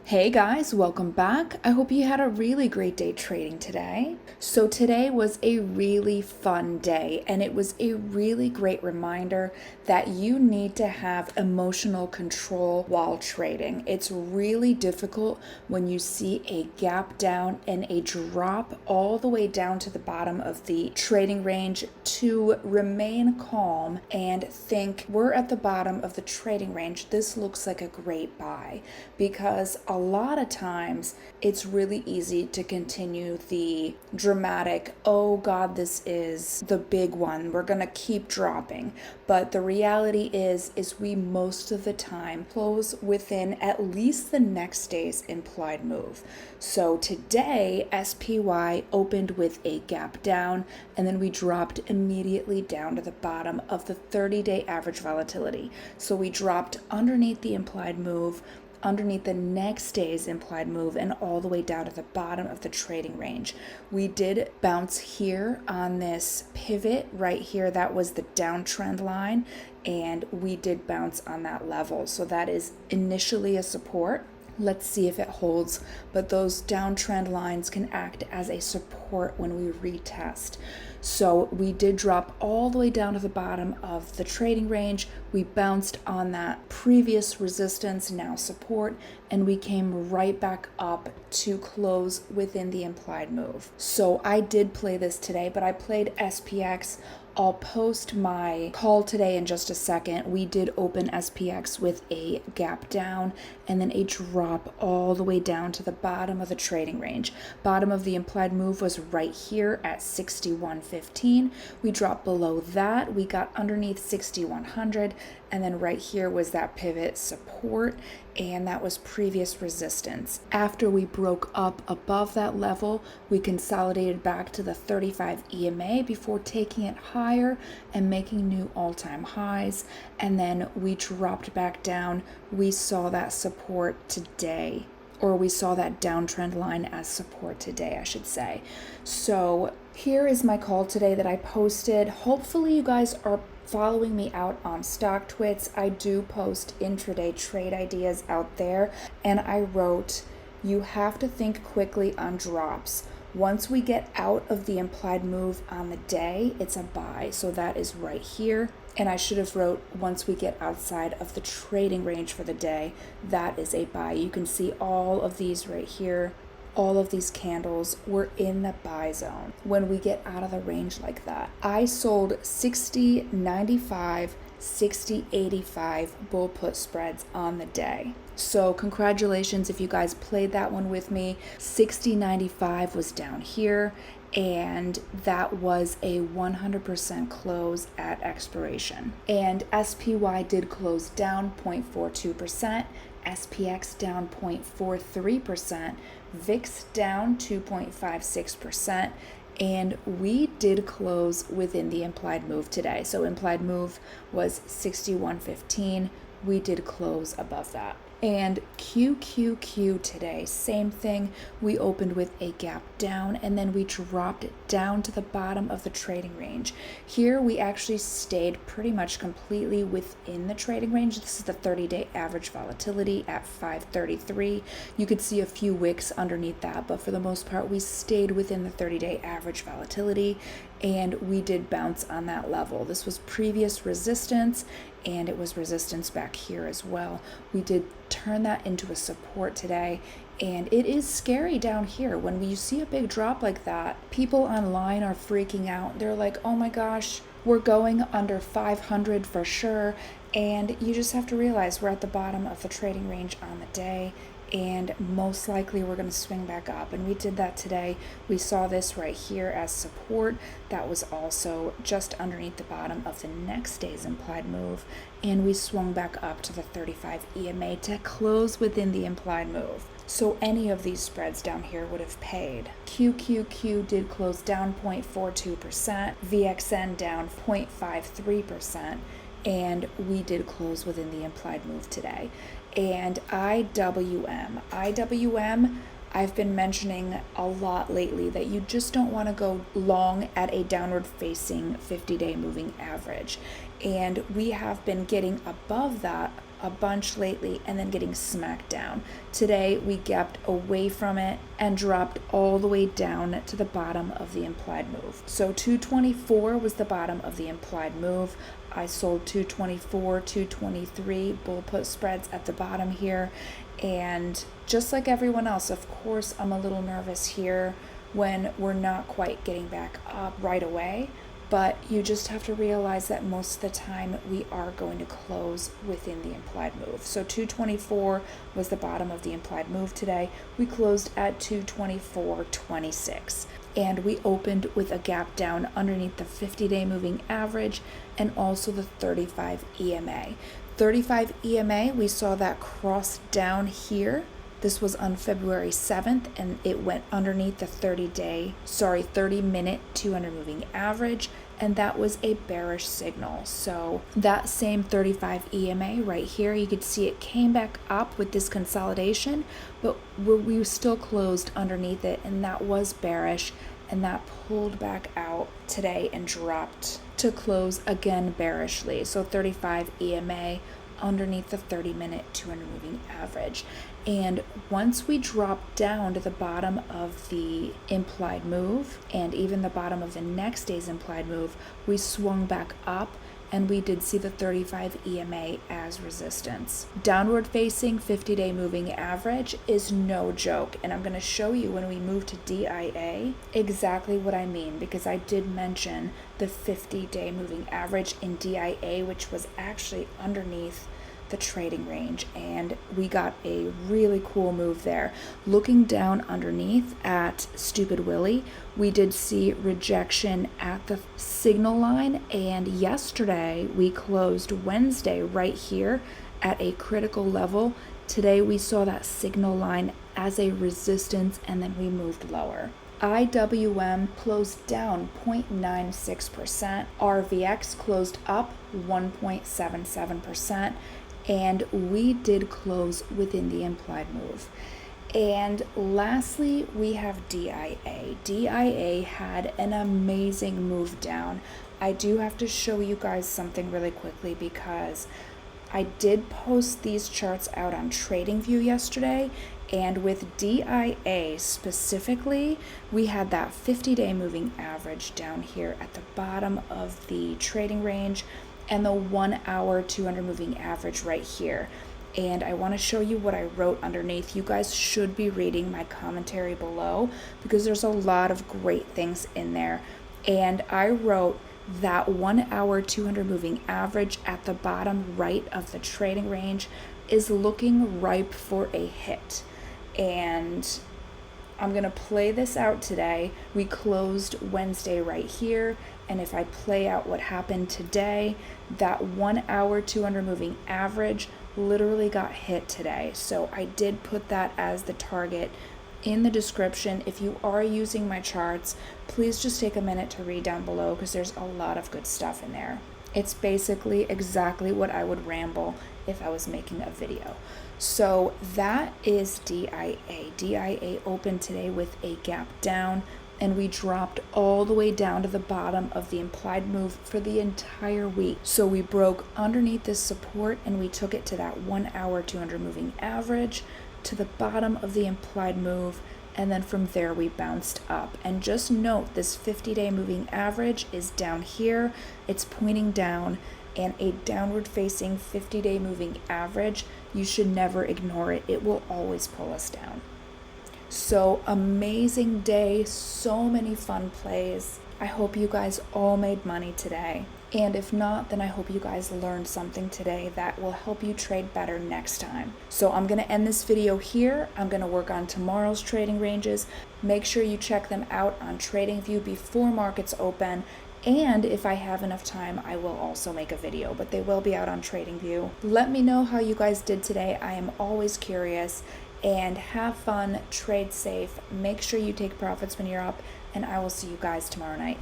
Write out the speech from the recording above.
Hey guys, welcome back. I hope you had a really great day trading today. So today was a really fun day, and it was a really great reminder that you need to have emotional control while trading. It's really difficult when you see a gap down and a drop all the way down to the bottom of the trading range to remain calm and think we're at the bottom of the trading range. This looks like a great buy, because a lot of times it's really easy to continue the dramatic, oh God, this is the big one, we're gonna keep dropping. But the reality is we most of the time close within at least the next day's implied move. So today SPY opened with a gap down, and then we dropped immediately down to the bottom of the 30-day average volatility. So we dropped underneath the implied move, underneath the next day's implied move, and all the way down to the bottom of the trading range. We did bounce here on this pivot right here. That was the downtrend line, and we did bounce on that level. So that is initially a support. Let's see if it holds, but those downtrend lines can act as a support when we retest. So we did drop all the way down to the bottom of the trading range. We bounced on that previous resistance, now support, and we came right back up to close within the implied move. So I did play this today, but I played SPX. I'll post my call today in just a second. We did open SPX with a gap down and then a drop all the way down to the bottom of the trading range. Bottom of the implied move was right here at 61.15. We dropped below that. We got underneath 6100, and then right here was that pivot support, and that was previous resistance. After we broke up above that level, we consolidated back to the 35 EMA before taking it higher and making new all-time highs, and then we dropped back down. We saw that support today, or we saw that downtrend line as support today, I should say. So here is my call today that I posted. Hopefully you guys are following me out on Stock Twits. I do post intraday trade ideas out there, and I wrote, you have to think quickly on drops. Once we get out of the implied move on the day, it's a buy. So that is right here. And I should have wrote, once we get outside of the trading range for the day, that is a buy. You can see all of these right here. All of these candles were in the buy zone when we get out of the range like that. I sold 60.95, 60.85 bull put spreads on the day. So congratulations if you guys played that one with me. 60.95 was down here, and that was a 100% close at expiration. And SPY did close down 0.42%, SPX down 0.43%, VIX down 2.56%, and we did close within the implied move today. So implied move was 61.15. We did close above that. And QQQ today, same thing. We opened with a gap down, and then we dropped down to the bottom of the trading range. Here we actually stayed pretty much completely within the trading range. This is the 30-day average volatility at 533. You could see a few wicks underneath that, but for the most part we stayed within the 30-day average volatility, and we did bounce on that level. This was previous resistance, and it was resistance back here as well. We did turn that into a support today, and it is scary down here. When you see a big drop like that, people online are freaking out. They're like, oh my gosh, we're going under 500 for sure. And you just have to realize we're at the bottom of the trading range on the day, and most likely we're going to swing back up. And we did that today. We saw this right here as support. That was also just underneath the bottom of the next day's implied move, and we swung back up to the 35 EMA to close within the implied move. So any of these spreads down here would have paid. QQQ did close down 0.42%, VXN down 0.53%, and we did close within the implied move today. And IWM, I've been mentioning a lot lately that you just don't want to go long at a downward facing 50-day moving average. And we have been getting above that a bunch lately and then getting smacked down. Today we gapped away from it and dropped all the way down to the bottom of the implied move. So 224 was the bottom of the implied move. I sold 224, 223 bull put spreads at the bottom here. And just like everyone else, of course, I'm a little nervous here when we're not quite getting back up right away. But you just have to realize that most of the time we are going to close within the implied move. So 224 was the bottom of the implied move today. We closed at 224.26. And we opened with a gap down underneath the 50-day moving average and also the 35 EMA. 35 EMA, we saw that cross down here. This was on February 7th, and it went underneath the 30-minute 200 moving average, and that was a bearish signal. So that same 35 EMA right here, you could see it came back up with this consolidation, but we still closed underneath it, and that was bearish, and that pulled back out today and dropped to close again bearishly. So 35 EMA underneath the 30-minute 200 moving average. And once we dropped down to the bottom of the implied move and even the bottom of the next day's implied move, we swung back up and we did see the 35 EMA as resistance. Downward facing 50-day moving average is no joke, and I'm going to show you when we move to DIA exactly what I mean, because I did mention the 50-day moving average in DIA, which was actually underneath the trading range, and we got a really cool move there. Looking down underneath at Stupid Willie, we did see rejection at the signal line, and yesterday we closed Wednesday right here at a critical level. Today we saw that signal line as a resistance, and then we moved lower. IWM closed down 0.96%, RVX closed up 1.77%, and we did close within the implied move. And lastly, we have DIA. DIA had an amazing move down. I do have to show you guys something really quickly because I did post these charts out on TradingView yesterday, and with DIA specifically, we had that 50-day moving average down here at the bottom of the trading range and the 1 hour 200 moving average right here. And I want to show you what I wrote underneath. You guys should be reading my commentary below because there's a lot of great things in there. And I wrote that 1 hour 200 moving average at the bottom right of the trading range is looking ripe for a hit. And I'm going to play this out today. We closed Wednesday right here, and if I play out what happened today, that 1 hour 200 moving average literally got hit today. So I did put that as the target in the description. If you are using my charts, please just take a minute to read down below because there's a lot of good stuff in there. It's basically exactly what I would ramble if I was making a video. So that is DIA. DIA opened today with a gap down, and we dropped all the way down to the bottom of the implied move for the entire week. So we broke underneath this support and we took it to that 1 hour 200 moving average to the bottom of the implied move, and then from there we bounced up. And just note, this 50-day moving average is down here. It's pointing down, and a downward facing 50-day moving average, you should never ignore it. It will always pull us down. So amazing day, so many fun plays. I hope you guys all made money today. And if not, then I hope you guys learned something today that will help you trade better next time. So I'm going to end this video here. I'm going to work on tomorrow's trading ranges. Make sure you check them out on TradingView before markets open. And if I have enough time, I will also make a video, but they will be out on TradingView. Let me know how you guys did today. I am always curious. And have fun, trade safe, make sure you take profits when you're up, and I will see you guys tomorrow night.